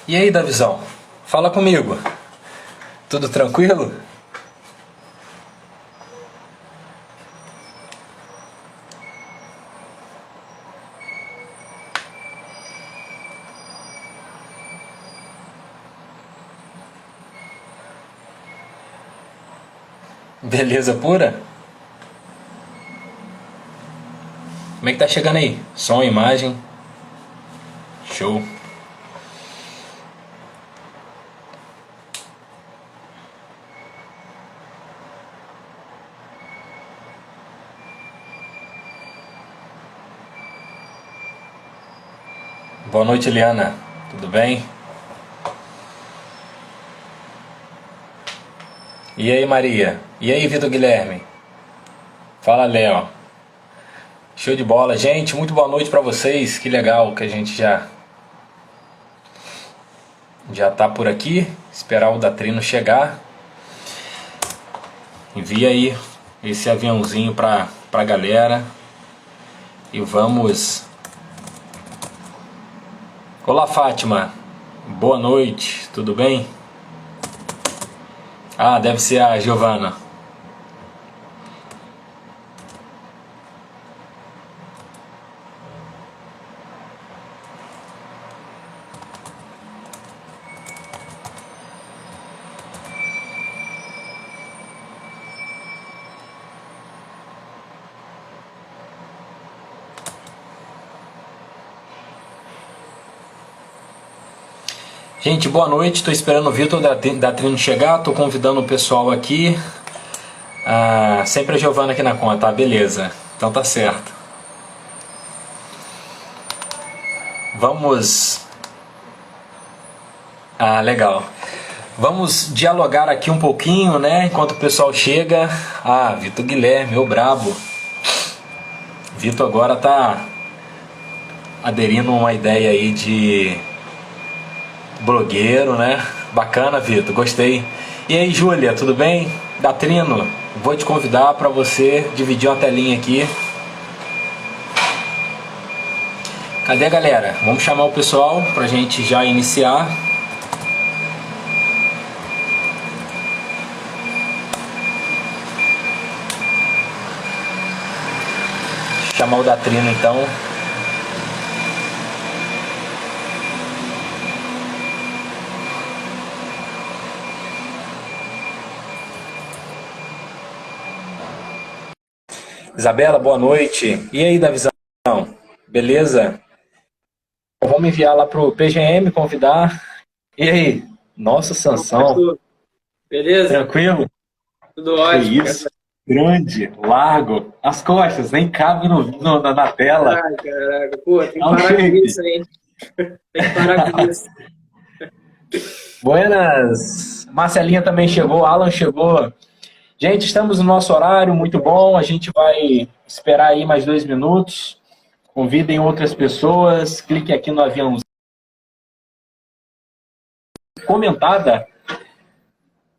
E aí, Davizão? Fala comigo. Tudo tranquilo? Beleza pura? Como é que tá chegando aí? Som, imagem? Show. Boa noite, Eliana. Tudo bem? E aí, Maria? E aí, Vitor Guilherme? Fala, Léo. Show de bola. Gente, muito boa noite pra vocês. Que legal que a gente já tá por aqui. Esperar o Datrino chegar. Envia aí esse aviãozinho pra galera. E vamos. Olá, Fátima. Boa noite. Tudo bem? Ah, deve ser a Giovana. Gente, boa noite. Estou esperando o Vitor da Trino chegar. Estou convidando o pessoal aqui. Sempre a Giovana aqui na conta, tá? Beleza. Então tá certo. Vamos. Legal. Vamos dialogar aqui um pouquinho, né? Enquanto o pessoal chega. Vitor Guilherme, o brabo. Vitor agora tá aderindo a uma ideia aí de blogueiro, né? Bacana, Vitor, gostei. E aí, Júlia, tudo bem? Da Trino, vou te convidar para você dividir uma telinha aqui. Cadê a galera? Vamos chamar o pessoal pra gente já iniciar. Chamar o Datrino então. Isabela, boa noite. E aí, Davizão? Beleza? Vamos enviar lá pro PGM, convidar. E aí? Nossa, Sansão. Beleza? Tranquilo? Tudo ótimo. Que isso? Grande, largo. As costas, nem cabe na tela. Caraca. Pô, tem que parar com isso aí. Tem que parar com isso. Buenas. Marcelinha também chegou, Alan chegou. Gente, estamos no nosso horário, muito bom. A gente vai esperar aí mais 2 minutos. Convidem outras pessoas. Clique aqui no aviãozinho. Comentada.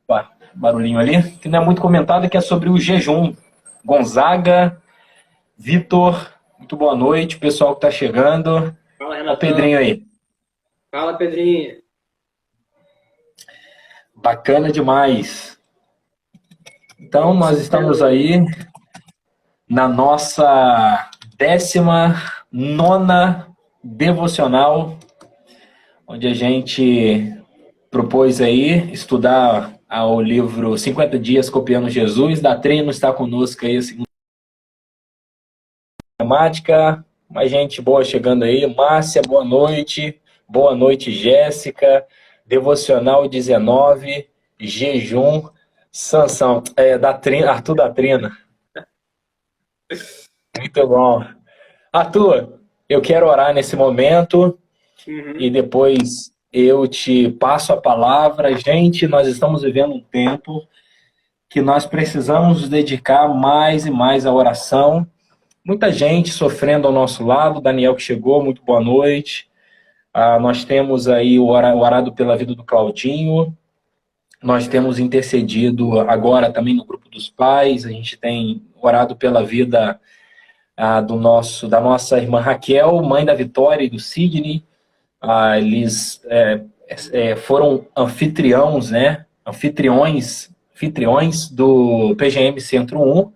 Opa, barulhinho ali. Que não é muito comentada, que é sobre o jejum. Gonzaga, Vitor, muito boa noite. Pessoal que está chegando. Fala, Renatão. Olha o Pedrinho aí. Fala, Pedrinho. Bacana demais. Então, nós estamos aí na nossa 19ª devocional, onde a gente propôs aí estudar o livro 50 Dias Copiando Jesus. Datrino está conosco aí, a segunda temática. Mais gente boa chegando aí. Márcia, boa noite. Boa noite, Jéssica. Devocional 19, jejum. Sansão, Arthur Datrino. Muito bom. Arthur, eu quero orar nesse momento e depois eu te passo a palavra. Gente, nós estamos vivendo um tempo que nós precisamos nos dedicar mais e mais à oração. Muita gente sofrendo ao nosso lado. Daniel que chegou, muito boa noite. Nós temos aí o orado pela vida do Claudinho. Nós temos intercedido agora também no grupo dos pais, a gente tem orado pela vida da nossa irmã Raquel, mãe da Vitória e do Sidney. Eles foram anfitriões, né? Anfitriões do PGM Centro 1.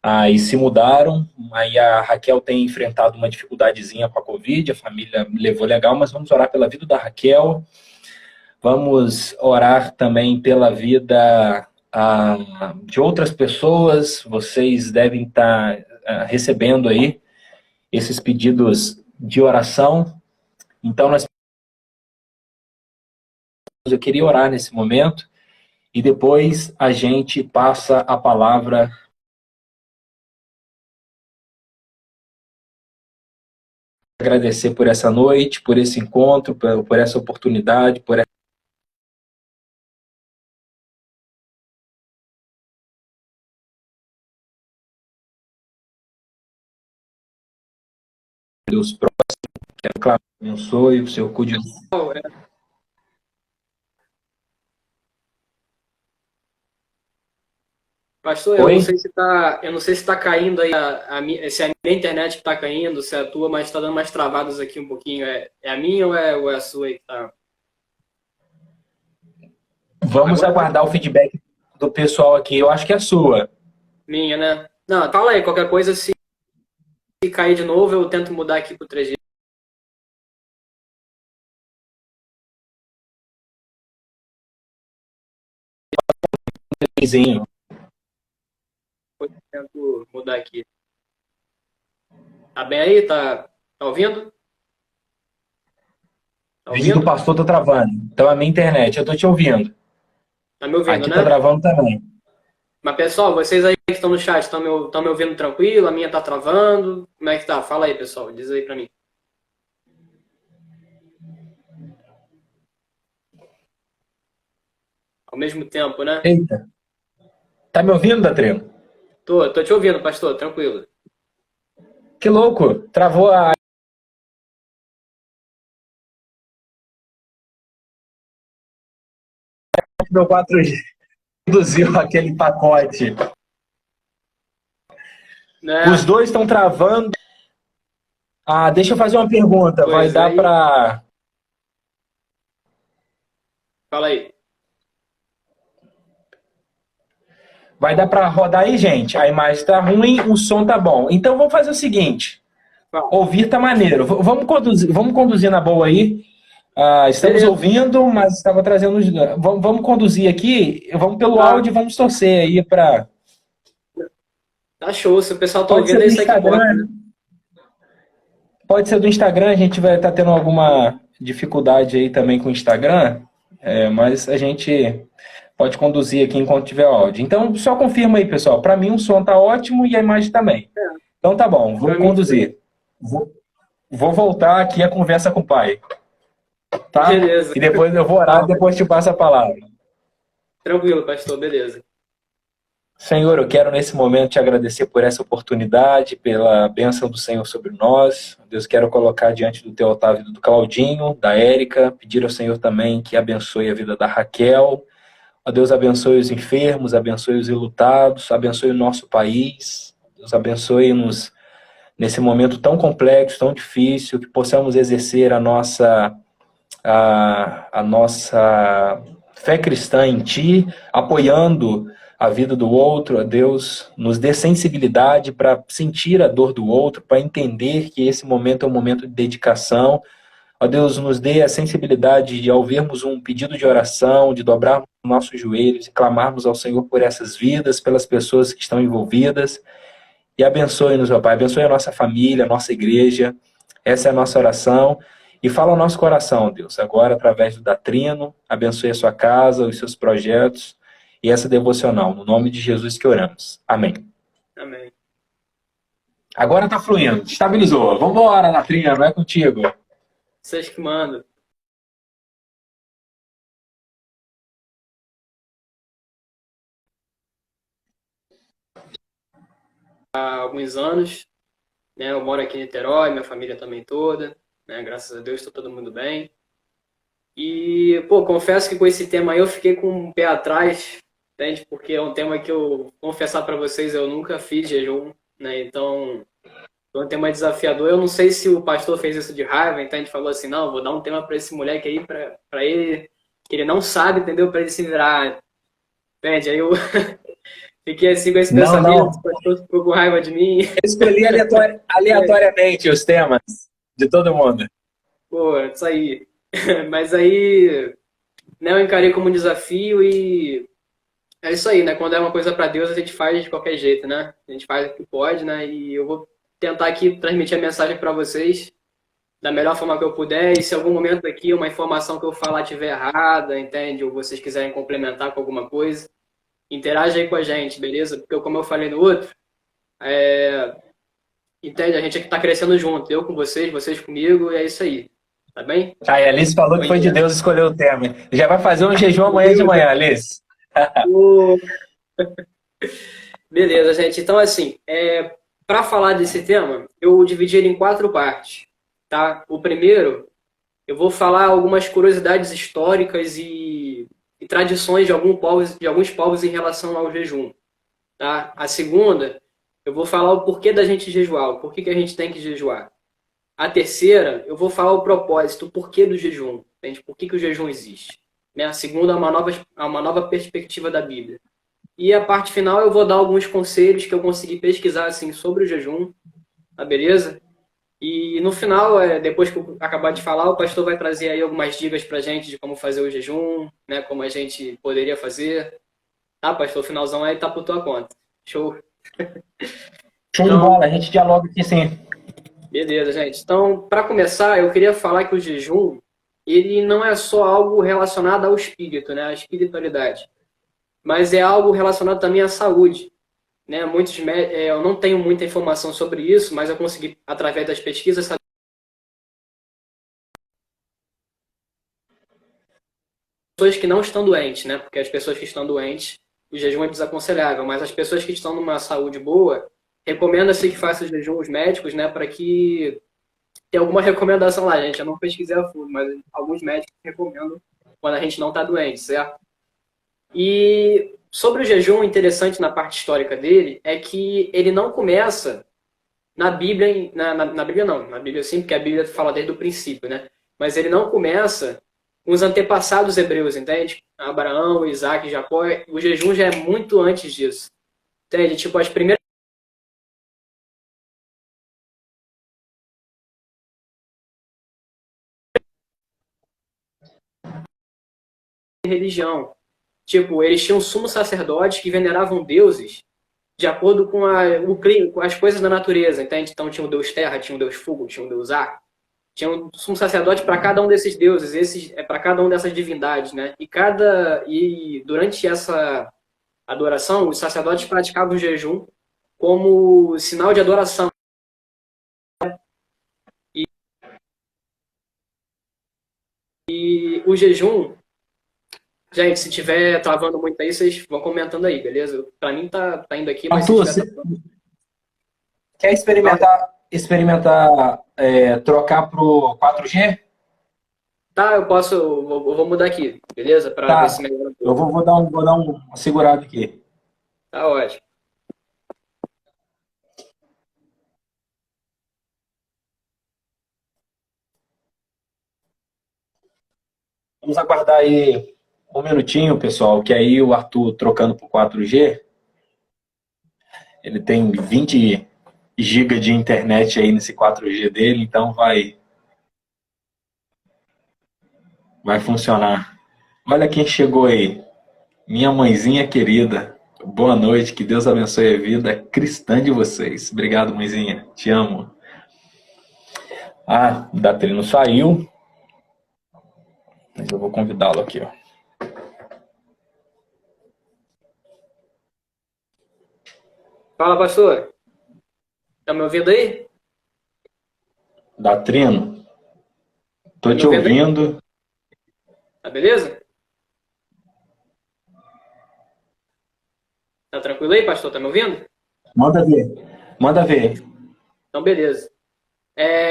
Aí se mudaram, aí a Raquel tem enfrentado uma dificuldadezinha com a Covid, a família levou legal, mas vamos orar pela vida da Raquel, vamos orar também pela vida de outras pessoas, vocês devem estar recebendo aí esses pedidos de oração, então eu queria orar nesse momento, e depois a gente passa a palavra. Agradecer por essa noite, por esse encontro, por essa oportunidade, por essa... Deus próximo, quero claro, abençoe, o Senhor cuide. Pastor, eu não sei se está caindo aí se é a minha internet que está caindo, se é a tua, mas está dando mais travadas aqui um pouquinho. É a minha ou é a sua aí que tá? Vamos aguardar o feedback do pessoal aqui. Eu acho que é a sua. Minha, né? Não, fala aí, qualquer coisa, se cair de novo, eu tento mudar aqui pro 3G. Eu tento mudar aqui. Tá bem aí? Tá ouvindo? O vídeo do pastor tá travando. Então a minha internet, eu tô te ouvindo. Tá me ouvindo, aqui, né? Tá travando também. Mas, pessoal, vocês aí que estão no chat, estão me ouvindo tranquilo? A minha tá travando? Como é que tá? Fala aí, pessoal. Diz aí pra mim. Ao mesmo tempo, né? Eita. Tá me ouvindo, Datrino? Tô te ouvindo, pastor. Tranquilo. Que louco. Travou a... Meu 4G reduziu aquele pacote. Né? Os dois estão travando. Deixa eu fazer uma pergunta. Vai dar para... Fala aí. Vai dar para rodar aí, gente? A imagem tá ruim, o som tá bom. Então vamos fazer o seguinte. Ouvir tá maneiro. Vamos conduzir na boa aí. Estamos ouvindo, mas estava trazendo... Vamos conduzir aqui. Vamos pelo áudio e vamos torcer aí para... Tá show. Se o pessoal tá ouvindo, é isso aí que importa, né? Pode ser do Instagram. A gente vai estar tendo alguma dificuldade aí também com o Instagram. Mas a gente... pode conduzir aqui enquanto tiver áudio. Então, só confirma aí, pessoal. Para mim, o som tá ótimo e a imagem também. Então, tá bom. Vou conduzir. Vou voltar aqui a conversa com o pai. Tá? Beleza. E depois eu vou orar e depois te passo a palavra. Tranquilo, pastor. Beleza. Senhor, eu quero nesse momento te agradecer por essa oportunidade, pela bênção do Senhor sobre nós. Deus, quero colocar diante do teu altar a vida do Claudinho, da Érica, pedir ao Senhor também que abençoe a vida da Raquel. Ó Deus, abençoe os enfermos, abençoe os enlutados, abençoe o nosse país. Deus, abençoe-nos nesse momento tão complexo, tão difícil, que possamos exercer a nossa fé cristã em Ti, apoiando a vida do outro. Ó Deus, nos dê sensibilidade para sentir a dor do outro, para entender que esse momento é um momento de dedicação. Ó Deus, nos dê a sensibilidade de, ao vermos um pedido de oração, de dobrarmos nossos joelhos e clamarmos ao Senhor por essas vidas, pelas pessoas que estão envolvidas. E abençoe-nos, ó Pai. Abençoe a nossa família, a nossa igreja. Essa é a nossa oração. E fala ao nosso coração, Deus, agora através do Datrino. Abençoe a sua casa, os seus projetos e essa devocional. No nome de Jesus que oramos. Amém. Amém. Agora tá fluindo. Estabilizou. Vamos embora, Datrino. É contigo. Vocês que mandam. Há alguns anos, né, eu moro aqui em Niterói, minha família também toda, né, graças a Deus está todo mundo bem. E, confesso que com esse tema aí eu fiquei com um pé atrás, entende? Porque é um tema que eu, confessar para vocês, eu nunca fiz jejum, né, então Foi um tema desafiador. Eu não sei se o pastor fez isso de raiva, então a gente falou assim, não, vou dar um tema para esse moleque aí, para ele, que ele não sabe, entendeu? Para ele se virar. Entende? Aí eu fiquei assim com esse Não, pensamento, não. o pastor ficou com raiva de mim. Eu escolhi aleatoriamente os temas de todo mundo. Pô, isso aí. Mas aí, né, eu encarei como um desafio e é isso aí, né? Quando é uma coisa para Deus, a gente faz de qualquer jeito, né? A gente faz o que pode, né? E eu vou tentar aqui transmitir a mensagem para vocês da melhor forma que eu puder. E se algum momento aqui uma informação que eu falar tiver errada, entende? Ou vocês quiserem complementar com alguma coisa, interage aí com a gente, beleza? Porque como eu falei no outro, entende? A gente aqui tá crescendo junto. Eu com vocês, vocês comigo, e é isso aí. Tá bem? Aí a Alice falou que foi de Deus escolher o tema. Já vai fazer um jejum amanhã de manhã, Alice. Beleza, gente. Então, assim, para falar desse tema, eu dividi ele em 4 partes, tá? O primeiro, eu vou falar algumas curiosidades históricas e tradições de alguns povos em relação ao jejum, tá? A segunda, eu vou falar o porquê da gente jejuar, o porquê que a gente tem que jejuar. A terceira, eu vou falar o propósito, o porquê do jejum, entende? Por que o jejum existe. Né? A segunda é uma nova perspectiva da Bíblia. E a parte final eu vou dar alguns conselhos que eu consegui pesquisar assim, sobre o jejum, tá beleza? E no final, depois que eu acabar de falar, o pastor vai trazer aí algumas dicas pra gente de como fazer o jejum, né? Como a gente poderia fazer. Tá, pastor? Finalzão aí tá por tua conta. Show? Show de bola, a gente dialoga aqui sim. Beleza, gente. Então, para começar, eu queria falar que o jejum, ele não é só algo relacionado ao espírito, né? À espiritualidade. Mas é algo relacionado também à saúde. Né? Eu não tenho muita informação sobre isso, mas eu consegui, através das pesquisas, saber pessoas que não estão doentes, né? Porque as pessoas que estão doentes, o jejum é desaconselhável, mas as pessoas que estão numa saúde boa, recomenda-se que façam os jejuns médicos, né? Para que tem alguma recomendação lá, gente. Eu não pesquisei a fundo, mas alguns médicos recomendam quando a gente não está doente, certo? E sobre o jejum, interessante na parte histórica dele é que ele não começa na Bíblia, na Bíblia não, na Bíblia sim, porque a Bíblia fala desde o princípio, né? Mas ele não começa com os antepassados hebreus, entende? Abraão, Isaac, Jacó, o jejum já é muito antes disso, entende? Tipo, as primeiras religião, tipo, eles tinham sumos sacerdotes que veneravam deuses de acordo com com as coisas da natureza, entende? Então tinha o deus terra, tinha o deus fogo, tinha o deus ar, tinha um sumo sacerdote para cada um desses deuses, para cada um dessas divindades, né? E durante essa adoração, os sacerdotes praticavam o jejum como sinal de adoração. E o jejum, gente, se tiver travando muito aí, vocês vão comentando aí, beleza? Para mim tá indo aqui, mas Arthur, se tiver quer experimentar trocar pro 4G? tá, eu vou mudar aqui, beleza? Para ver Tá, se melhora um eu pouco. vou dar uma segurada aqui. Tá ótimo. Vamos aguardar aí um minutinho, pessoal, que aí o Arthur trocando pro 4G, ele tem 20 GB de internet aí nesse 4G dele, então vai funcionar. Olha quem chegou aí. Minha mãezinha querida. Boa noite, que Deus abençoe a vida cristã de vocês. Obrigado, mãezinha. Te amo. Ah, o Datrino saiu. Mas eu vou convidá-lo aqui, ó. Fala, pastor. Tá me ouvindo aí? Datrino, tô Tá me te ouvindo aí? ouvindo. Tá beleza? Tá tranquilo aí, pastor? Tá me ouvindo? Manda ver. Manda ver. Então, beleza.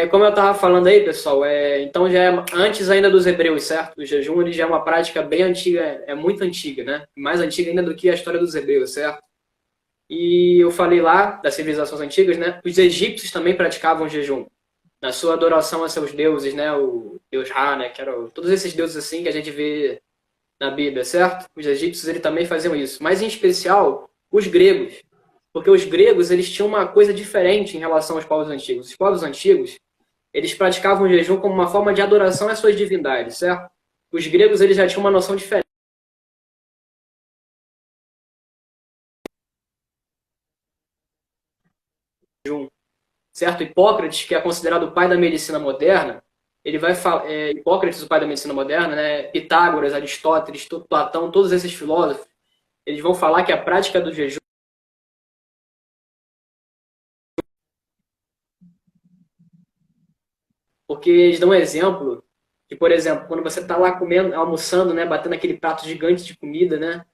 Como eu estava falando aí, pessoal, então já é antes ainda dos hebreus, certo? O jejum ele já é uma prática bem antiga, é muito antiga, né? Mais antiga ainda do que a história dos hebreus, certo? E eu falei lá das civilizações antigas, né? Os egípcios também praticavam jejum na sua adoração a seus deuses, né? O deus Ra, né? Que eram todos esses deuses assim que a gente vê na Bíblia, certo? Os egípcios eles também faziam isso, mas em especial os gregos, porque os gregos eles tinham uma coisa diferente em relação aos povos antigos. Os povos antigos eles praticavam o jejum como uma forma de adoração às suas divindades, certo? Os gregos eles já tinham uma noção diferente. Certo? Hipócrates, que é considerado o pai da medicina moderna, ele vai falar, Hipócrates, o pai da medicina moderna, né? Pitágoras, Aristóteles, Platão, todos esses filósofos, eles vão falar que a prática do jejum, porque eles dão um exemplo que, por exemplo, quando você está lá comendo, almoçando, né, batendo aquele prato gigante de comida, né?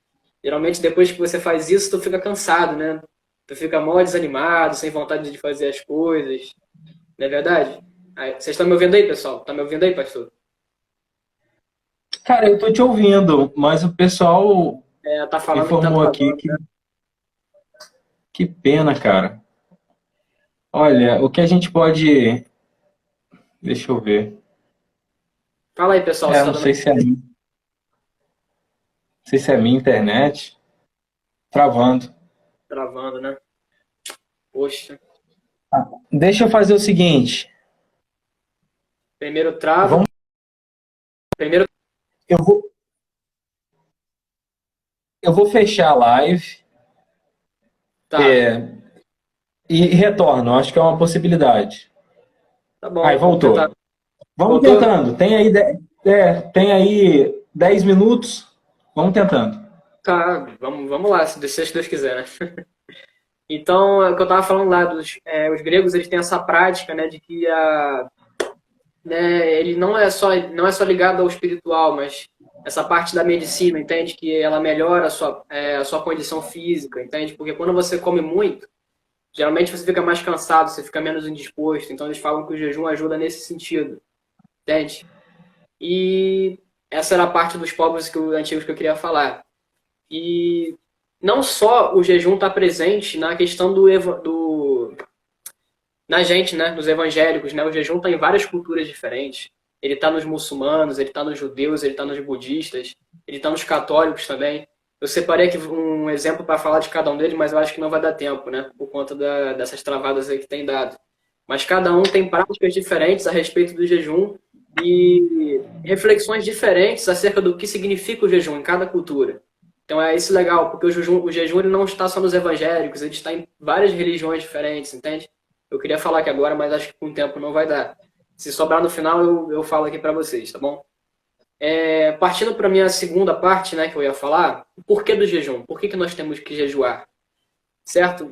Geralmente depois que você faz isso, tu fica cansado, né? Tu fica mal desanimado, sem vontade de fazer as coisas, não é verdade? Aí, vocês estão me ouvindo aí, pessoal? Tá me ouvindo aí, pastor? Cara, eu tô te ouvindo, mas o pessoal Tá falando que tá informou aqui travando. que pena, cara. Olha, o que a gente pode. Deixa eu ver. Fala aí, pessoal, se tá Não dando sei se é, não sei se é minha internet. Travando. travando, né? Poxa. Deixa eu fazer o seguinte. Primeiro trava. Vamos, Primeiro. eu vou, eu vou fechar a live, Tá. e retorno. Acho que é uma possibilidade. Tá Aí, bom, vamos tentar. voltou. Vamos Voltou? tentando. Tem aí 10 minutos. Vamos tentando. Tá, vamos lá, se Deus quiser, né? Então, é o que eu tava falando lá, os gregos, eles têm essa prática, né, de que ele não é só ligado ao espiritual, mas essa parte da medicina, entende? Que ela melhora a sua condição física, entende? Porque quando você come muito, geralmente você fica mais cansado, você fica menos indisposto. Então eles falam que o jejum ajuda nesse sentido, entende? E essa era a parte dos povos antigos que eu queria falar. E não só o jejum está presente na questão na gente, né? Nos evangélicos, né? O jejum está em várias culturas diferentes. Ele está nos muçulmanos, ele está nos judeus, ele está nos budistas, ele está nos católicos também. Eu separei aqui um exemplo para falar de cada um deles, mas eu acho que não vai dar tempo, né? Por conta dessas travadas aí que tem dado. Mas cada um tem práticas diferentes a respeito do jejum e reflexões diferentes acerca do que significa o jejum em cada cultura. Então é isso legal, porque o jejum ele não está só nos evangélicos, ele está em várias religiões diferentes, entende? Eu queria falar aqui agora, mas acho que com o tempo não vai dar. Se sobrar no final, eu falo aqui para vocês, tá bom? Partindo para a minha segunda parte, né, que eu ia falar, o porquê do jejum? Por que nós temos que jejuar? Certo?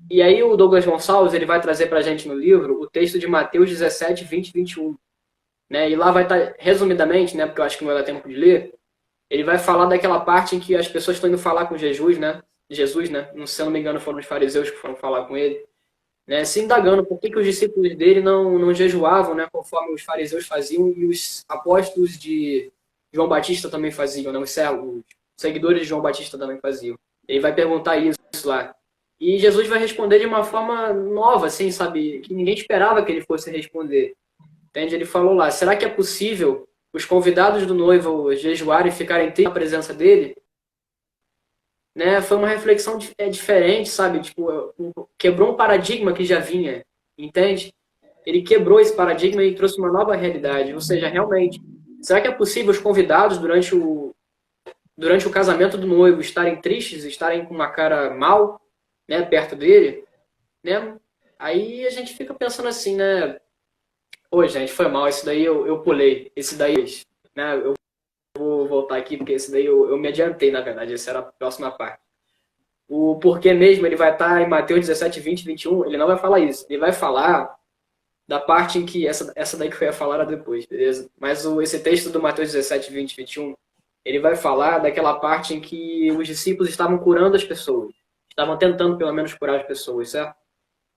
E aí o Douglas Gonçalves ele vai trazer para a gente no livro o texto de Mateus 17, 20 e 21. Né? E lá vai estar, resumidamente, né, porque eu acho que não vai dar tempo de ler, ele vai falar daquela parte em que as pessoas estão indo falar com Jesus, né? Jesus, né? Se eu não me engano, foram os fariseus que foram falar com ele. Né, se indagando por que os discípulos dele não jejuavam, né, conforme os fariseus faziam e os apóstolos de João Batista também faziam, né, os seguidores de João Batista também faziam. Ele vai perguntar isso lá. E Jesus vai responder de uma forma nova, assim, sabe, que ninguém esperava que ele fosse responder. Entende? Ele falou lá, será que é possível os convidados do noivo jejuarem e ficarem tristes na presença dele? Né, foi uma reflexão diferente, sabe? Tipo, quebrou um paradigma que já vinha, entende? Ele quebrou esse paradigma e trouxe uma nova realidade. Ou seja, realmente, será que é possível os convidados durante o casamento do noivo estarem tristes, estarem com uma cara mal, né, perto dele, né? Aí a gente fica pensando assim, né? Pô, gente, foi mal, esse daí eu pulei, esse daí, né? Eu vou voltar aqui, porque esse daí eu me adiantei, na verdade, essa era a próxima parte. O porquê mesmo, ele vai estar em Mateus 17, 20, 21, ele não vai falar isso. Ele vai falar da parte em que, essa daí que eu ia falar era depois, beleza? Mas esse texto do Mateus 17, 20, 21, ele vai falar daquela parte em que os discípulos estavam curando as pessoas. Estavam tentando, pelo menos, curar as pessoas, certo?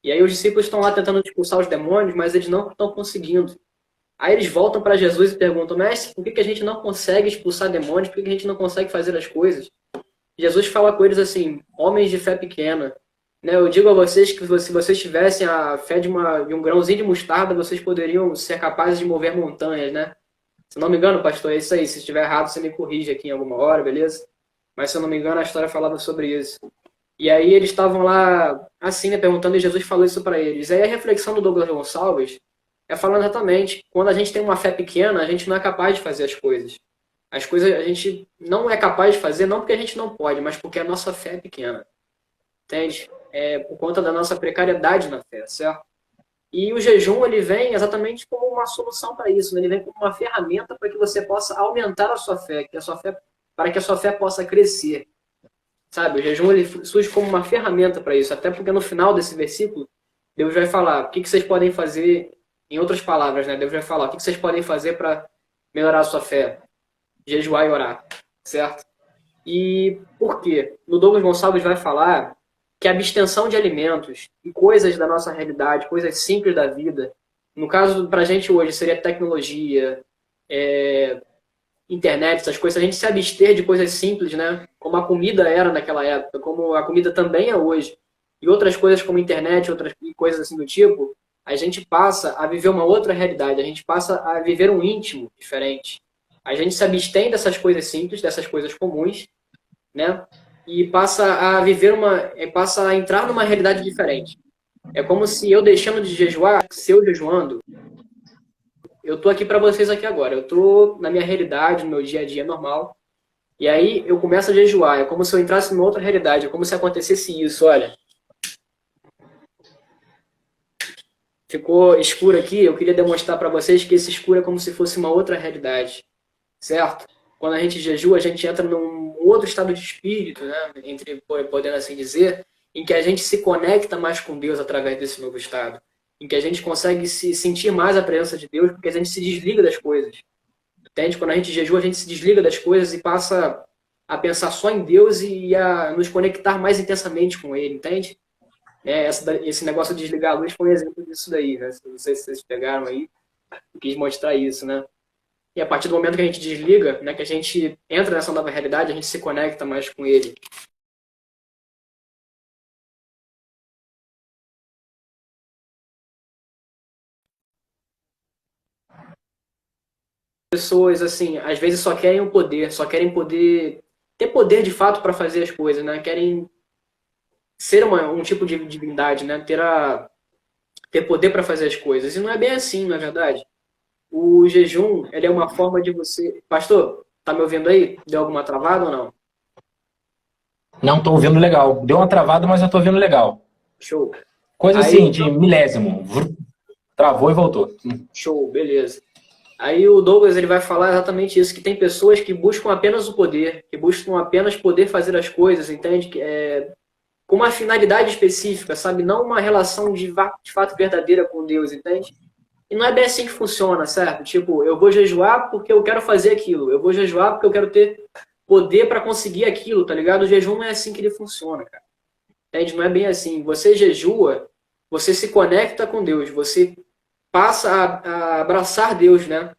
E aí os discípulos estão lá tentando expulsar os demônios, mas eles não estão conseguindo. Aí eles voltam para Jesus e perguntam, mestre, por que a gente não consegue expulsar demônios? Por que a gente não consegue fazer as coisas? Jesus fala com eles assim, homens de fé pequena, né? Eu digo a vocês que se vocês tivessem a fé de um grãozinho de mostarda, vocês poderiam ser capazes de mover montanhas, né? Se não me engano, pastor, é isso aí. Se estiver errado, você me corrige aqui em alguma hora, beleza? Mas se eu não me engano, a história falava sobre isso. E aí eles estavam lá, assim, né, perguntando, e Jesus falou isso para eles. Aí a reflexão do Douglas Gonçalves é falando exatamente, quando a gente tem uma fé pequena, a gente não é capaz de fazer as coisas. As coisas a gente não é capaz de fazer, não porque a gente não pode, mas porque a nossa fé é pequena. Entende? É por conta da nossa precariedade na fé, certo? E o jejum, ele vem exatamente como uma solução para isso, né? Ele vem como uma ferramenta para que você possa aumentar a sua fé, para que a sua fé possa crescer. Sabe? O jejum, ele surge como uma ferramenta para isso, até porque no final desse versículo, Deus vai falar o que vocês podem fazer, em outras palavras, né? Deus vai falar o que vocês podem fazer para melhorar a sua fé, jejuar e orar, certo? E por quê? No Douglas Gonçalves vai falar que a abstenção de alimentos e coisas da nossa realidade, coisas simples da vida, no caso para a gente hoje seria tecnologia, internet, essas coisas, a gente se abster de coisas simples, né? Como a comida era naquela época, como a comida também é hoje, e outras coisas como internet, outras coisas assim do tipo, a gente passa a viver uma outra realidade, a gente passa a viver um íntimo diferente. A gente se abstém dessas coisas simples, dessas coisas comuns, né? E passa a viver passa a entrar numa realidade diferente. É como se eu deixando de jejuar, se eu jejuando, eu tô aqui para vocês aqui agora. Eu tô na minha realidade, no meu dia a dia normal. E aí eu começo a jejuar. É como se eu entrasse numa outra realidade. É como se acontecesse isso, olha. Ficou escuro aqui. Eu queria demonstrar para vocês que esse escuro é como se fosse uma outra realidade. Certo? Quando a gente jejua, a gente entra num outro estado de espírito, né? Podendo assim dizer, em que a gente se conecta mais com Deus através desse novo estado. Em que a gente consegue se sentir mais a presença de Deus, porque a gente se desliga das coisas. Entende? Quando a gente jejua, a gente se desliga das coisas e passa a pensar só em Deus e a nos conectar mais intensamente com Ele, entende? Esse negócio de desligar a luz foi um exemplo disso daí, né? Não sei se vocês pegaram aí, eu quis mostrar isso, né? E a partir do momento que a gente desliga, né, que a gente entra nessa nova realidade, a gente se conecta mais com Ele. Pessoas, assim, às vezes só querem o poder, só querem poder, ter poder de fato para fazer as coisas, né? Querem ser um tipo de divindade, né? Ter poder para fazer as coisas. E não é bem assim, não é verdade? O jejum, ele é uma forma de você... Pastor, tá me ouvindo aí? Deu alguma travada ou não? Não estou ouvindo legal. Deu uma travada, mas eu estou ouvindo legal. Show. Coisa Aí, assim, de milésimo. Travou e voltou. Show, beleza. Aí o Douglas ele vai falar exatamente isso, que tem pessoas que buscam apenas o poder, que buscam apenas poder fazer as coisas, entende? Com uma finalidade específica, sabe? Não uma relação de fato verdadeira com Deus, entende? E não é bem assim que funciona, certo? Tipo, eu vou jejuar porque eu quero fazer aquilo. Eu vou jejuar porque eu quero ter poder para conseguir aquilo, tá ligado? O jejum não é assim que ele funciona, cara. Entende? Não é bem assim. Você jejua, você se conecta com Deus, você passa a abraçar Deus, né?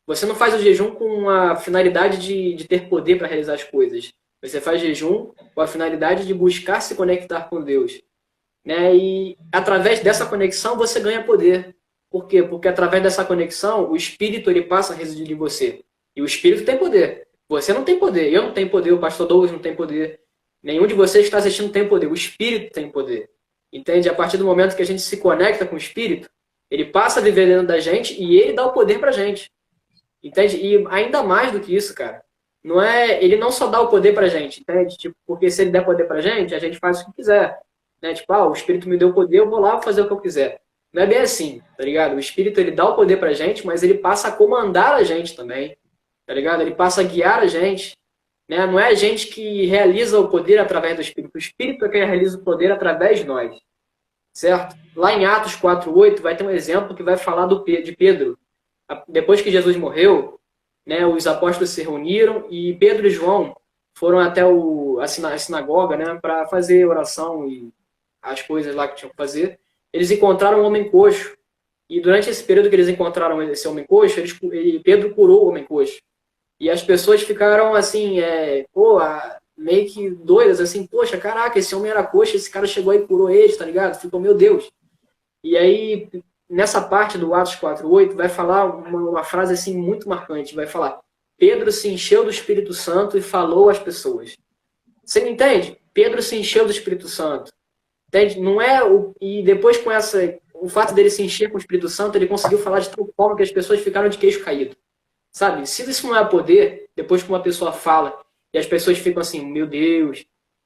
Você não faz o jejum com a finalidade de ter poder para realizar as coisas. Você faz jejum com a finalidade de buscar se conectar com Deus, né? E através dessa conexão você ganha poder. Por quê? Porque através dessa conexão o Espírito ele passa a residir em você. E o Espírito tem poder. Você não tem poder. Eu não tenho poder. O pastor Douglas não tem poder. Nenhum de vocês que está assistindo tem poder. O Espírito tem poder. Entende? A partir do momento que a gente se conecta com o Espírito, ele passa a viver dentro da gente e ele dá o poder pra gente. Entende? E ainda mais do que isso, cara. Ele não só dá o poder pra gente, entende? Tipo, porque se ele der poder pra gente, a gente faz o que quiser. Né? Tipo, o Espírito me deu poder, eu vou lá fazer o que eu quiser. Não é bem assim, tá ligado? O Espírito, ele dá o poder pra gente, mas ele passa a comandar a gente também, tá ligado? Ele passa a guiar a gente, né? Não é a gente que realiza o poder através do Espírito. O Espírito é quem realiza o poder através de nós, certo? Lá em Atos 4:8 vai ter um exemplo que vai falar de Pedro. Depois que Jesus morreu, né, os apóstolos se reuniram e Pedro e João foram até a sinagoga, né, para fazer oração e as coisas lá que tinham que fazer. Eles encontraram um homem coxo. E durante esse período que eles encontraram esse homem coxo, Pedro curou o homem coxo. E as pessoas ficaram assim, meio que doidas, assim, poxa, caraca, esse homem era coxa, esse cara chegou aí e curou ele, tá ligado? Ficou, meu Deus. E aí, nessa parte do Atos 4:8, vai falar uma frase assim muito marcante, vai falar, Pedro se encheu do Espírito Santo e falou às pessoas. Você me entende? Pedro se encheu do Espírito Santo. Entende? Não é e depois com o fato dele se encher com o Espírito Santo, ele conseguiu falar de tal forma que as pessoas ficaram de queixo caído. Sabe? Se isso não é poder, depois que uma pessoa fala e as pessoas ficam assim, meu Deus,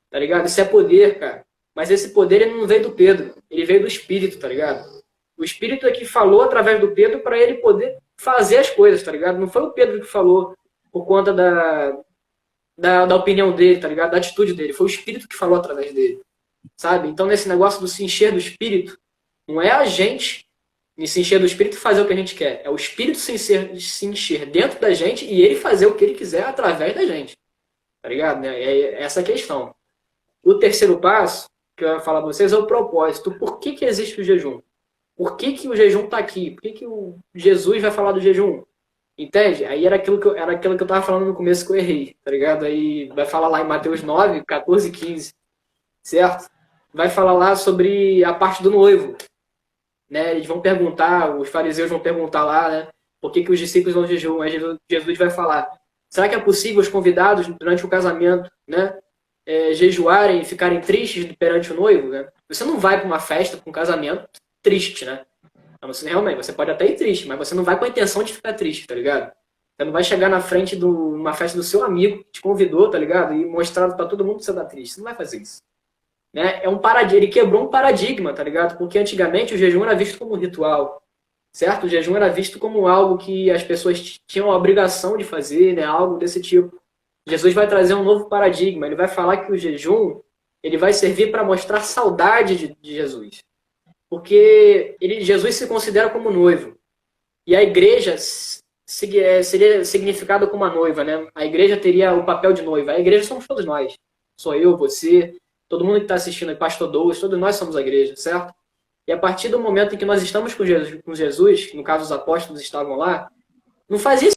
tá ligado? Isso é poder, cara. Mas esse poder ele não veio do Pedro, ele veio do Espírito, tá ligado? O Espírito é que falou através do Pedro para ele poder fazer as coisas, tá ligado? Não foi o Pedro que falou por conta da opinião dele, tá ligado? Da atitude dele. Foi o Espírito que falou através dele, sabe? Então, nesse negócio do se encher do Espírito, não é a gente se encher do Espírito e fazer o que a gente quer. É o Espírito se encher dentro da gente e ele fazer o que ele quiser através da gente. Tá ligado? É essa a questão. O terceiro passo que eu ia falar para vocês é o propósito. Por que existe o jejum? Por que o jejum está aqui? Por que o Jesus vai falar do jejum? Entende? Aí era aquilo que eu estava falando no começo que eu errei, tá ligado? Aí vai falar lá em Mateus 9, 14 e 15, certo? Vai falar lá sobre a parte do noivo, né? Eles vão perguntar, os fariseus vão perguntar lá, né? Por que os discípulos não jejuam? Aí Jesus vai falar, será que é possível os convidados durante o casamento, né? Jejuarem e ficarem tristes perante o noivo, né? Você não vai para uma festa, para um casamento triste, né? Então, realmente, você pode até ir triste, mas você não vai com a intenção de ficar triste, tá ligado? Você não vai chegar na frente de uma festa do seu amigo que te convidou, tá ligado? E mostrar para todo mundo que você tá triste. Você não vai fazer isso. Né? Ele quebrou um paradigma, tá ligado? Porque antigamente o jejum era visto como um ritual, certo? O jejum era visto como algo que as pessoas tinham a obrigação de fazer, né? Algo desse tipo. Jesus vai trazer um novo paradigma. Ele vai falar que o jejum ele vai servir para mostrar saudade de Jesus. Porque Jesus se considera como noivo. E a igreja seria significada como a noiva, né? A igreja teria o papel de noiva. A igreja somos todos nós. Sou eu, você, todo mundo que está assistindo aí, Pastor Douglas, todos nós somos a igreja, certo? E a partir do momento em que nós estamos com Jesus, no caso os apóstolos estavam lá, não fazia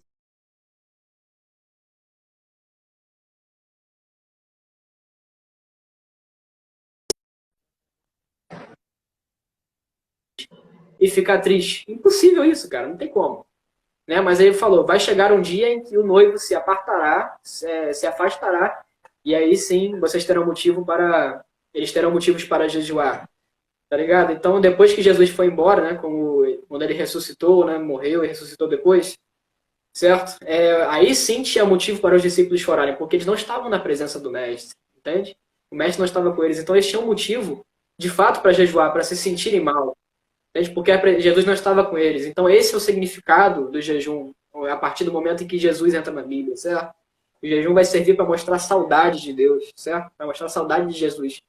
e ficar triste. Impossível isso, cara, não tem como. Né? Mas aí ele falou, vai chegar um dia em que o noivo se apartará, se afastará, e aí sim vocês terão eles terão motivos para jejuar. Tá ligado? Então, depois que Jesus foi embora, né, quando ele ressuscitou, né, morreu e ressuscitou depois, certo? Aí sim tinha motivo para os discípulos chorarem, porque eles não estavam na presença do mestre, entende? O mestre não estava com eles, então eles tinham motivo, de fato, para jejuar, para se sentirem mal, entende? Porque Jesus não estava com eles. Então, esse é o significado do jejum, a partir do momento em que Jesus entra na Bíblia, certo? O jejum vai servir para mostrar saudade de Deus, certo? Para mostrar saudade de Jesus.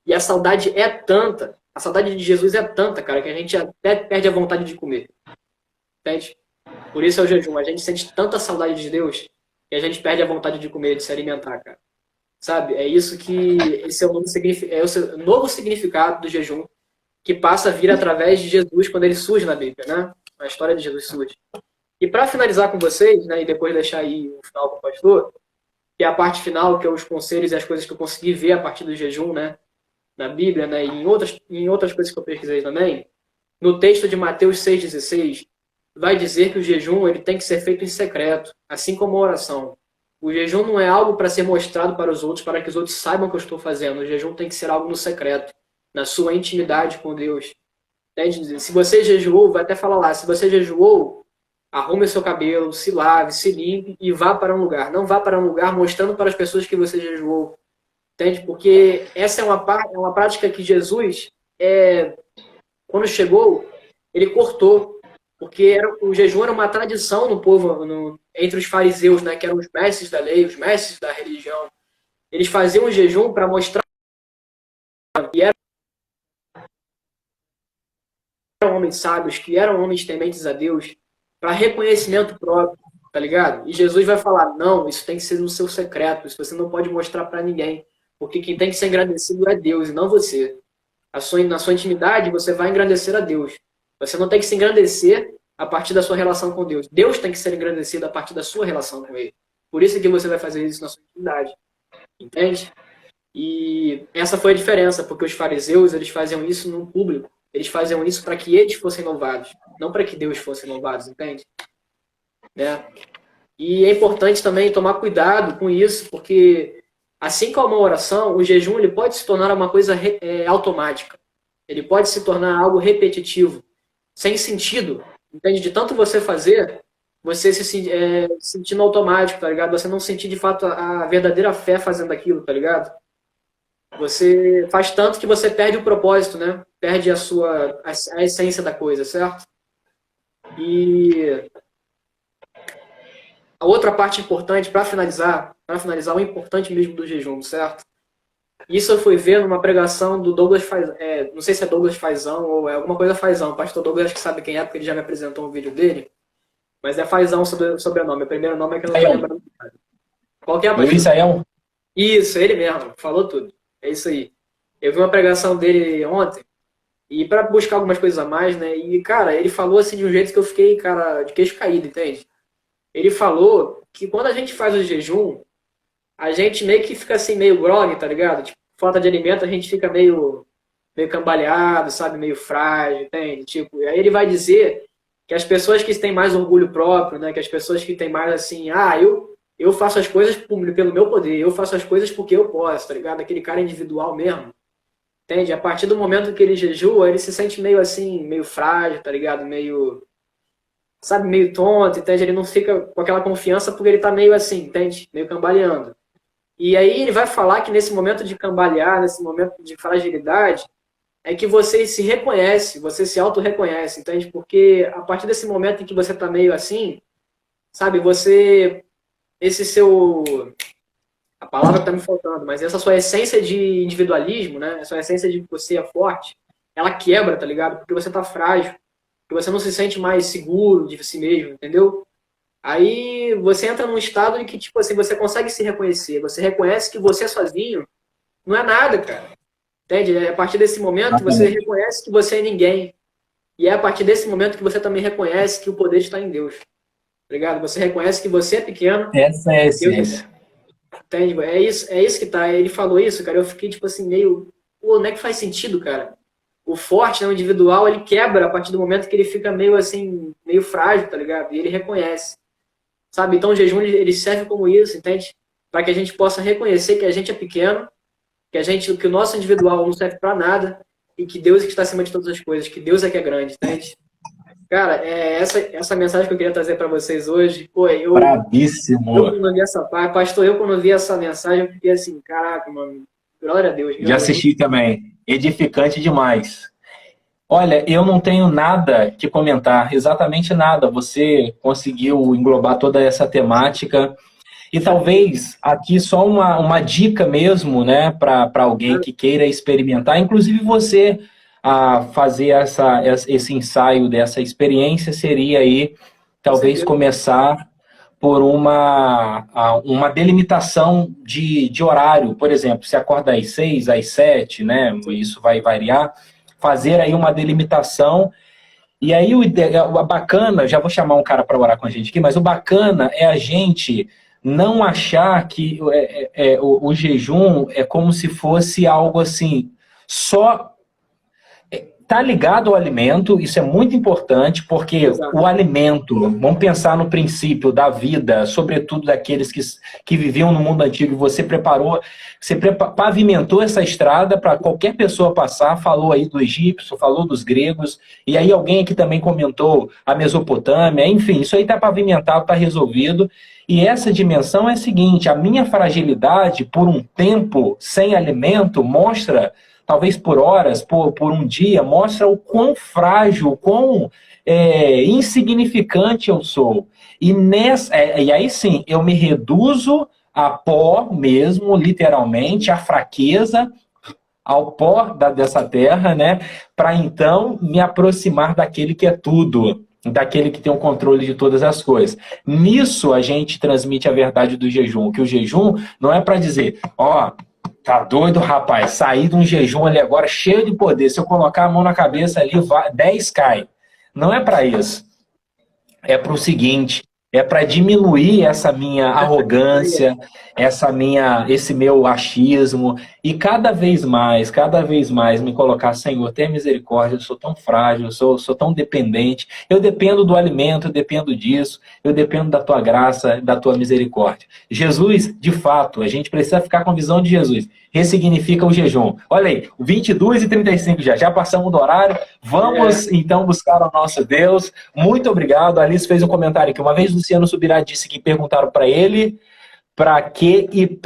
E a saudade é tanta, a saudade de Jesus é tanta, cara, que a gente até perde a vontade de comer. Entende? Por isso é o jejum. A gente sente tanta saudade de Deus que a gente perde a vontade de comer, de se alimentar, cara. Sabe? É isso que esse é o novo significado do jejum que passa a vir através de Jesus quando ele surge na Bíblia, né? A história de Jesus surge. E para finalizar com vocês, né, e depois deixar aí o final com o pastor, que é a parte final, que é os conselhos e as coisas que eu consegui ver a partir do jejum, né? Na Bíblia, né, e em outras coisas que eu pesquisei também, no texto de Mateus 6,16, vai dizer que o jejum ele tem que ser feito em secreto, assim como a oração. O jejum não é algo para ser mostrado para os outros, para que os outros saibam o que eu estou fazendo. O jejum tem que ser algo no secreto, na sua intimidade com Deus. Entende? Se você jejuou, vai até falar lá, se você jejuou, arrume o seu cabelo, se lave, se limpe e vá para um lugar. Não vá para um lugar mostrando para as pessoas que você jejuou. Entende? Porque essa é uma prática que Jesus, quando chegou, ele cortou. Porque o jejum era uma tradição no povo, entre os fariseus, né, que eram os mestres da lei, os mestres da religião. Eles faziam o jejum para mostrar que eram homens sábios, que eram homens tementes a Deus, para reconhecimento próprio, tá ligado? E Jesus vai falar, não, isso tem que ser no seu secreto, isso você não pode mostrar para ninguém. Porque quem tem que ser agradecido é Deus e não você. Na sua intimidade, você vai engrandecer a Deus. Você não tem que se engrandecer a partir da sua relação com Deus. Deus tem que ser engrandecido a partir da sua relação com Ele. Por isso que você vai fazer isso na sua intimidade. entende? E essa foi a diferença, porque os fariseus, eles faziam isso no público. Eles faziam isso para que eles fossem louvados, não para que Deus fosse louvado, entende? Né? E é importante também tomar cuidado com isso, porque assim como a oração, o jejum ele pode se tornar uma coisa automática. Ele pode se tornar algo repetitivo, sem sentido. Entende? De tanto você fazer, você se sentindo automático, tá ligado? Você não sentir de fato a verdadeira fé fazendo aquilo, tá ligado? Você faz tanto que você perde o propósito, né? Perde a essência da coisa, certo? E a outra parte importante, para finalizar o importante mesmo do jejum, certo? Isso eu fui ver numa pregação do Douglas Fazão, não sei se é Douglas Fazão ou é alguma coisa Fazão, o pastor Douglas acho que sabe quem é, porque ele já me apresentou um vídeo dele, mas é Fazão o sobrenome, o primeiro nome é que eu não estou lembrando. Qual que é, pastor? Luiz Aião? Isso, ele mesmo, falou tudo, é isso aí. Eu vi uma pregação dele ontem, e para buscar algumas coisas a mais, né, e cara, ele falou assim de um jeito que eu fiquei, cara, de queixo caído, entende? Ele falou que quando a gente faz o jejum, a gente meio que fica assim, meio grog, tá ligado? Tipo, falta de alimento, a gente fica meio cambaleado, sabe? Meio frágil, entende? Tipo, e aí ele vai dizer que as pessoas que têm mais orgulho próprio, né? Que as pessoas que têm mais assim, eu faço as coisas pelo meu poder, eu faço as coisas porque eu posso, tá ligado? Aquele cara individual mesmo, entende? A partir do momento que ele jejua, ele se sente meio assim, meio frágil, tá ligado? Meio, sabe? Meio tonto, entende? Ele não fica com aquela confiança porque ele tá meio assim, entende? Meio cambaleando. E aí ele vai falar que nesse momento de cambalear, nesse momento de fragilidade, é que você se reconhece, você se auto-reconhece, entende? Porque a partir desse momento em que você tá meio assim, sabe, a palavra que tá me faltando, mas essa sua essência de individualismo, né, essa sua essência de que você é forte, ela quebra, tá ligado? Porque você tá frágil, porque você não se sente mais seguro de si mesmo, entendeu? Aí você entra num estado em que, tipo assim, você consegue se reconhecer. Você reconhece que você sozinho não é nada, cara. Entende? É a partir desse momento que você reconhece que você é ninguém. E é a partir desse momento que você também reconhece que o poder está em Deus. Obrigado? Você reconhece que você é pequeno. Essa é a essência. Entende? É isso que tá. Ele falou isso, cara. Eu fiquei, tipo assim, meio... Pô, não é que faz sentido, cara? O forte, né, o individual, ele quebra a partir do momento que ele fica meio assim, meio frágil, tá ligado? E ele reconhece. Sabe? Então o jejum ele serve como isso, entende? Para que a gente possa reconhecer que a gente é pequeno, que o nosso individual não serve para nada e que Deus é que está acima de todas as coisas, que Deus é que é grande, entende? Cara, essa mensagem que eu queria trazer para vocês hoje, pô, bravíssimo. Eu quando vi pastor, eu quando vi essa mensagem, eu fiquei assim, caraca, mano, glória a Deus. Já assisti também, edificante demais. Olha, eu não tenho nada que comentar, exatamente nada. Você conseguiu englobar toda essa temática. E talvez aqui só uma dica mesmo, né, para alguém que queira experimentar, inclusive você a fazer esse ensaio dessa experiência seria aí, talvez começar por uma delimitação de horário. Por exemplo, se acorda às 6, às 7, né, isso vai variar, fazer aí uma delimitação. E aí o bacana, já vou chamar um cara para orar com a gente aqui, mas o bacana é a gente não achar que o jejum é como se fosse algo assim, só tá ligado ao alimento, isso é muito importante, porque Exato. O alimento, vamos pensar no princípio da vida, sobretudo daqueles que viviam no mundo antigo, você pavimentou essa estrada para qualquer pessoa passar, falou aí do egípcio, falou dos gregos, e aí alguém aqui também comentou a Mesopotâmia, enfim, isso aí está pavimentado, está resolvido, e essa dimensão é a seguinte, a minha fragilidade por um tempo sem alimento mostra... talvez por horas, por um dia, mostra o quão frágil, o quão insignificante eu sou. E aí sim, eu me reduzo a pó mesmo, literalmente, a fraqueza, ao pó dessa terra, né? Para então me aproximar daquele que é tudo, daquele que tem o controle de todas as coisas. Nisso a gente transmite a verdade do jejum, que o jejum não é para dizer, tá doido, rapaz? Saí de um jejum ali agora cheio de poder. Se eu colocar a mão na cabeça ali, 10 cai. Não é para isso. É para o seguinte, é para diminuir essa minha arrogância, esse meu achismo, e cada vez mais me colocar, Senhor, tenha misericórdia, eu sou tão frágil, eu sou tão dependente, eu dependo do alimento, eu dependo disso, eu dependo da tua graça, da tua misericórdia. Jesus, de fato, a gente precisa ficar com a visão de Jesus, ressignifica o jejum. Olha aí, 22h35 já passamos do horário, vamos então buscar o nosso Deus. Muito obrigado. A Alice fez um comentário aqui. Uma vez o Luciano Subirá disse que perguntaram para ele para quê e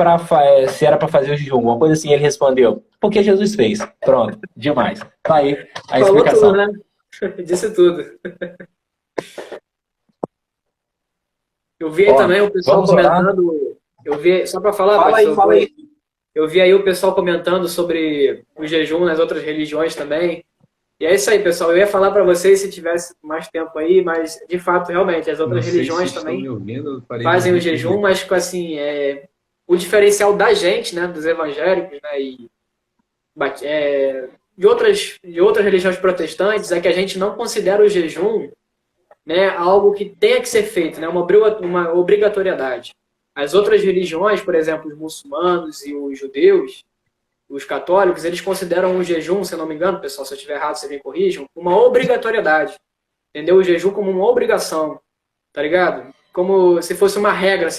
se era para fazer o jejum. Uma coisa assim, ele respondeu, porque Jesus fez. Pronto, demais. Tá aí a explicação. Falou tudo, né? Disse tudo. Eu vi aí também o pessoal comentando. Eu vi, só para falar, fala aí. Eu vi aí o pessoal comentando sobre o jejum nas outras religiões também. E é isso aí, pessoal. Eu ia falar para vocês se tivesse mais tempo aí, mas, de fato, realmente, as outras religiões também fazem o jejum, mas, assim, o diferencial da gente, né, dos evangélicos, né, e de outras religiões protestantes, é que a gente não considera o jejum, né, algo que tenha que ser feito, né, uma obrigatoriedade. As outras religiões, por exemplo, os muçulmanos e os judeus, os católicos, eles consideram o jejum, se eu não me engano, pessoal, se eu estiver errado, vocês me corrijam, uma obrigatoriedade. Entendeu? O jejum como uma obrigação. Tá ligado? Como se fosse uma regra.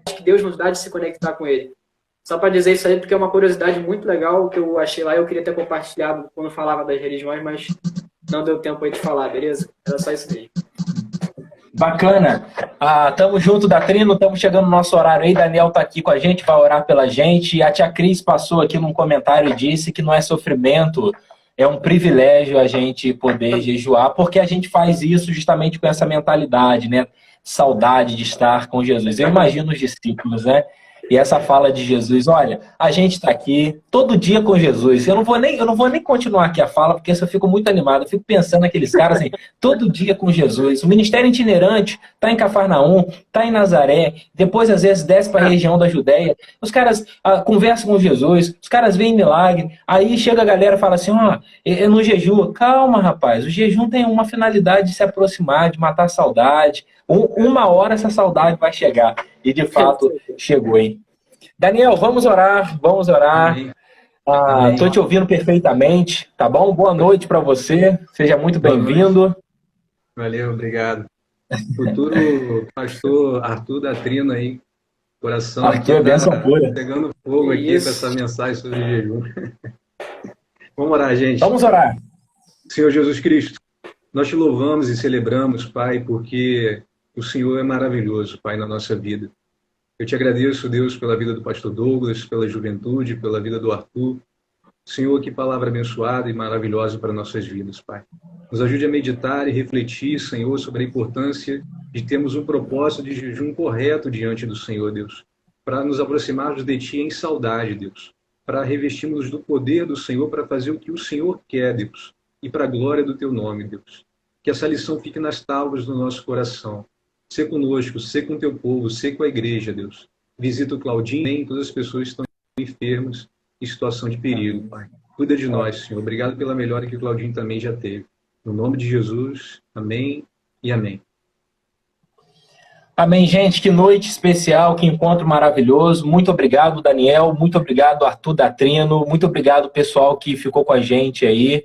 Que Deus nos dá de se conectar com Ele. Só para dizer isso aí, porque é uma curiosidade muito legal que eu achei lá e eu queria ter compartilhado quando falava das religiões, mas não deu tempo aí de falar, beleza? Era só isso mesmo. Bacana. Tamo junto da Trino, estamos chegando no nosso horário aí. Daniel tá aqui com a gente, vai orar pela gente. A tia Cris passou aqui num comentário e disse que não é sofrimento, é um privilégio a gente poder jejuar, porque a gente faz isso justamente com essa mentalidade, né? Saudade de estar com Jesus. Eu imagino os discípulos, né? E essa fala de Jesus, olha, a gente está aqui todo dia com Jesus. Eu não vou nem continuar aqui a fala, porque eu fico muito animado. Eu fico pensando naqueles caras assim, todo dia com Jesus. O ministério itinerante está em Cafarnaum, está em Nazaré, depois às vezes desce para a região da Judéia. Os caras conversam com Jesus, os caras veem milagre. Aí chega a galera e fala assim, eu não jejuo. Calma, rapaz, o jejum tem uma finalidade de se aproximar, de matar a saudade. Uma hora essa saudade vai chegar. E de fato chegou, hein? Daniel, vamos orar, vamos orar. Estou te ouvindo perfeitamente, tá bom? Boa noite para você, seja muito bem-vindo. Valeu, obrigado. Futuro pastor Arthur da Trino aí, coração. Arthur é bênção pura. Pegando fogo aqui com essa mensagem sobre jejum. Vamos orar, gente. Vamos orar. Senhor Jesus Cristo, nós te louvamos e celebramos, Pai, porque o Senhor é maravilhoso, Pai, na nossa vida. Eu te agradeço, Deus, pela vida do pastor Douglas, pela juventude, pela vida do Arthur. Senhor, que palavra abençoada e maravilhosa para nossas vidas, Pai. Nos ajude a meditar e refletir, Senhor, sobre a importância de termos um propósito de jejum correto diante do Senhor, Deus, para nos aproximarmos de Ti em saudade, Deus, para revestirmos do poder do Senhor para fazer o que o Senhor quer, Deus, e para a glória do Teu nome, Deus. Que essa lição fique nas tábuas do nosso coração. Sê conosco, sê com Teu povo, sê com a igreja, Deus. Visita o Claudinho e todas as pessoas que estão enfermas em situação de perigo, Pai. Cuida de nós, Senhor. Obrigado pela melhora que o Claudinho também já teve. No nome de Jesus, amém e amém. Amém, gente. Que noite especial, que encontro maravilhoso. Muito obrigado, Daniel. Muito obrigado, Arthur da Trino. Muito obrigado, pessoal que ficou com a gente aí.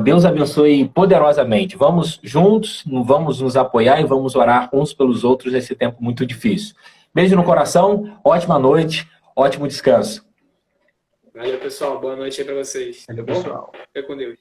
Deus abençoe poderosamente. Vamos juntos, vamos nos apoiar e vamos orar uns pelos outros nesse tempo muito difícil. Beijo no coração, ótima noite, ótimo descanso. Valeu, pessoal. Boa noite aí para vocês. Valeu, pessoal. Fica com Deus.